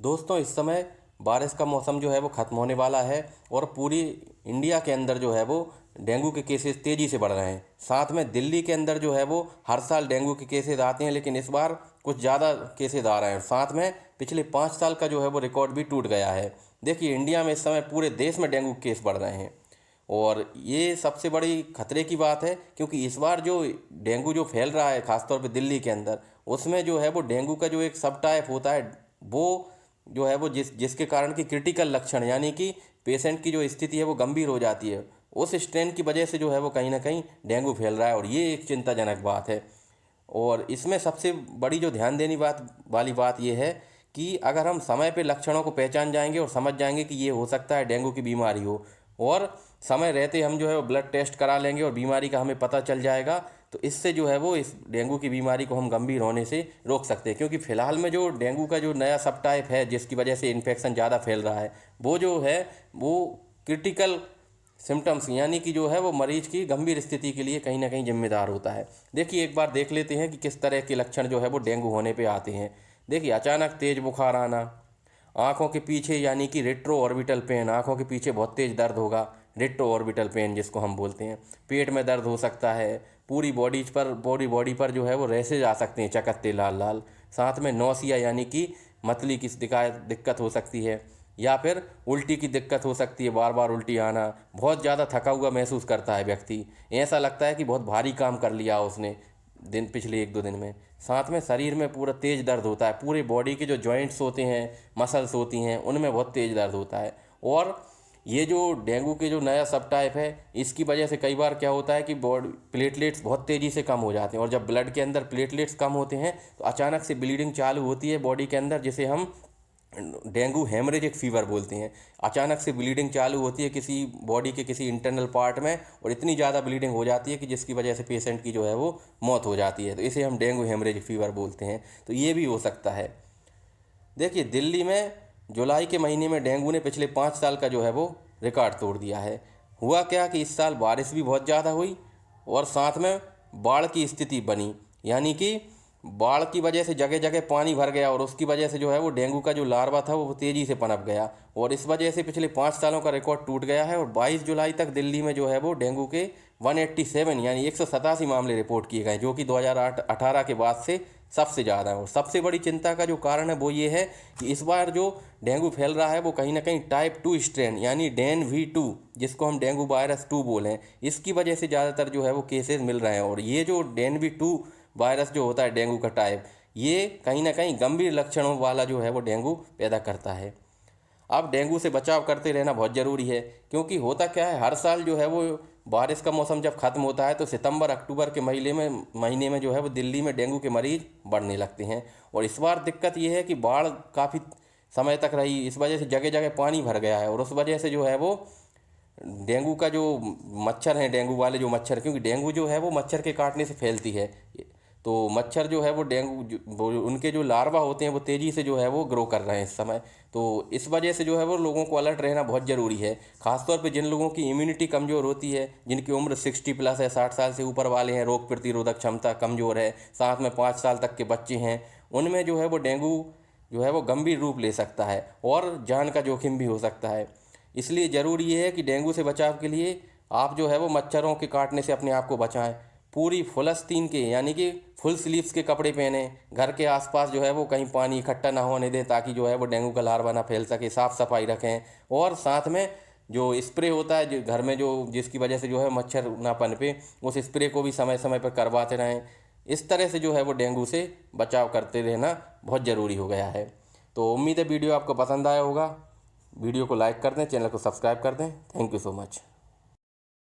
दोस्तों, इस समय बारिश का मौसम जो है वो ख़त्म होने वाला है और पूरी इंडिया के अंदर जो है वो डेंगू के केसेस तेज़ी से बढ़ रहे हैं। साथ में दिल्ली के अंदर जो है वो हर साल डेंगू के केसेस आते हैं, लेकिन इस बार कुछ ज़्यादा केसेस आ रहे हैं। साथ में पिछले 5 साल का जो है वो रिकॉर्ड भी टूट गया है। देखिए, इंडिया में इस समय पूरे देश में डेंगू के केस बढ़ रहे हैं और ये सबसे बड़ी खतरे की बात है, क्योंकि इस बार जो डेंगू जो फैल रहा है खासतौर पे दिल्ली के अंदर, उसमें जो है वो डेंगू का जो एक सब टाइप होता है, वो जो है वो जिसके कारण की क्रिटिकल लक्षण, यानी कि पेशेंट की जो स्थिति है वो गंभीर हो जाती है, उस स्ट्रेन की वजह से जो है वो कहीं ना कहीं डेंगू फैल रहा है और ये एक चिंताजनक बात है। और इसमें सबसे बड़ी जो ध्यान देने वाली बात यह है कि अगर हम समय पे लक्षणों को पहचान जाएंगे और समझ जाएंगे कि ये हो सकता है डेंगू की बीमारी हो, और समय रहते हम जो है वो ब्लड टेस्ट करा लेंगे और बीमारी का हमें पता चल जाएगा, तो इससे जो है वो इस डेंगू की बीमारी को हम गंभीर होने से रोक सकते हैं। क्योंकि फ़िलहाल में जो डेंगू का जो नया सब टाइप है जिसकी वजह से इन्फेक्शन ज़्यादा फैल रहा है, वो जो है वो क्रिटिकल सिम्टम्स, यानी कि जो है वो मरीज की गंभीर स्थिति के लिए कहीं ना कहीं जिम्मेदार होता है। देखिए, एक बार देख लेते हैं कि किस तरह के लक्षण जो है वो डेंगू होने पे आते हैं। देखिए, अचानक तेज बुखार आना, आँखों के पीछे यानी कि रेट्रो ऑर्बिटल पेन, आँखों के पीछे बहुत तेज दर्द होगा, रेट्रो ऑर्बिटल पेन जिसको हम बोलते हैं। पेट में दर्द हो सकता है, पूरी बॉडी पर जो है वो रैसेज आ सकते हैं, चकत्ते लाल लाल। साथ में नौसिया यानी कि मतली की दिक्कत हो सकती है, या फिर उल्टी की दिक्कत हो सकती है, बार बार उल्टी आना, बहुत ज़्यादा थका हुआ महसूस करता है व्यक्ति, ऐसा लगता है कि बहुत भारी काम कर लिया उसने पिछले 1-2 दिन में। साथ में शरीर में पूरा तेज़ दर्द होता है, पूरे बॉडी के जो जॉइंट्स होते हैं, मसल्स होती हैं, उनमें बहुत तेज़ दर्द होता है। और ये जो डेंगू के जो नया सब टाइप है, इसकी वजह से कई बार क्या होता है कि बॉडी प्लेटलेट्स बहुत तेज़ी से कम हो जाते हैं, और जब ब्लड के अंदर प्लेटलेट्स कम होते हैं तो अचानक से ब्लीडिंग चालू होती है बॉडी के अंदर, जिसे हम डेंगू हेमरेजिक फीवर बोलते हैं। अचानक से ब्लीडिंग चालू होती है किसी बॉडी के किसी इंटरनल पार्ट में, और इतनी ज़्यादा ब्लीडिंग हो जाती है कि जिसकी वजह से पेशेंट की जो है वो मौत हो जाती है, तो इसे हम डेंगू हेमरेजिक फीवर बोलते हैं। तो ये भी हो सकता है। देखिए, दिल्ली में जुलाई के महीने में डेंगू ने पिछले 5 साल का जो है वो रिकॉर्ड तोड़ दिया है। हुआ क्या कि इस साल बारिश भी बहुत ज़्यादा हुई और साथ में बाढ़ की स्थिति बनी, यानी कि बाढ़ की वजह से जगह जगह पानी भर गया, और उसकी वजह से जो है वो डेंगू का जो लार्वा था वो तेज़ी से पनप गया, और इस वजह से पिछले 5 सालों का रिकॉर्ड टूट गया है। और 22 जुलाई तक दिल्ली में जो है वो डेंगू के 187 यानी 187 मामले रिपोर्ट किए गए, जो कि 2018 के बाद से सबसे ज़्यादा है। और सबसे बड़ी चिंता का जो कारण है वो ये है कि इस बार जो डेंगू फैल रहा है वो कहीं ना कहीं टाइप 2 स्ट्रेन यानी डेन V2, जिसको हम डेंगू वायरस 2 बोलें, इसकी वजह से ज़्यादातर जो है वो केसेस मिल रहे हैं। और ये जो डेन V2 वायरस जो होता है डेंगू का टाइप, ये कहीं ना कहीं गंभीर लक्षणों वाला जो है वो डेंगू पैदा करता है। अब डेंगू से बचाव करते रहना बहुत ज़रूरी है, क्योंकि होता क्या है, हर साल जो है वो बारिश का मौसम जब ख़त्म होता है तो सितंबर अक्टूबर के महीने में जो है वो दिल्ली में डेंगू के मरीज़ बढ़ने लगते हैं। और इस बार दिक्कत ये है कि बाढ़ काफ़ी समय तक रही, इस वजह से जगह जगह पानी भर गया है, और उस वजह से जो है वो डेंगू का जो मच्छर हैं, डेंगू वाले जो मच्छर, क्योंकि डेंगू जो है वो मच्छर के काटने से फैलती है, तो मच्छर जो है वो उनके जो लार्वा होते हैं वो तेज़ी से जो है वो ग्रो कर रहे हैं इस समय। तो इस वजह से जो है वो लोगों को अलर्ट रहना बहुत ज़रूरी है, खासतौर पे जिन लोगों की इम्यूनिटी कमज़ोर होती है, जिनकी उम्र 60+ है, 60 साल से ऊपर वाले हैं, रोग प्रतिरोधक क्षमता कमज़ोर है, साथ में 5 साल तक के बच्चे हैं, उनमें जो है वो डेंगू जो है वो गंभीर रूप ले सकता है और जान का जोखिम भी हो सकता है। इसलिए ज़रूरी ये है कि डेंगू से बचाव के लिए आप जो है वो मच्छरों के काटने से अपने आप को बचाएं। पूरी फुल आस्तीन के यानी कि फुल स्लीव्स के कपड़े पहने, घर के आसपास जो है वो कहीं पानी इकट्ठा ना होने दें ताकि जो है वो डेंगू का लार्वा ना फैल सके, साफ़ सफाई रखें, और साथ में जो स्प्रे होता है जो घर में जो जिसकी वजह से जो है मच्छर ना पनपे, उस स्प्रे को भी समय समय पर करवाते रहें। इस तरह से जो है वो डेंगू से बचाव करते रहना बहुत ज़रूरी हो गया है। तो उम्मीद है वीडियो आपको पसंद आया होगा। वीडियो को लाइक कर दें, चैनल को सब्सक्राइब कर दें। Thank you so much.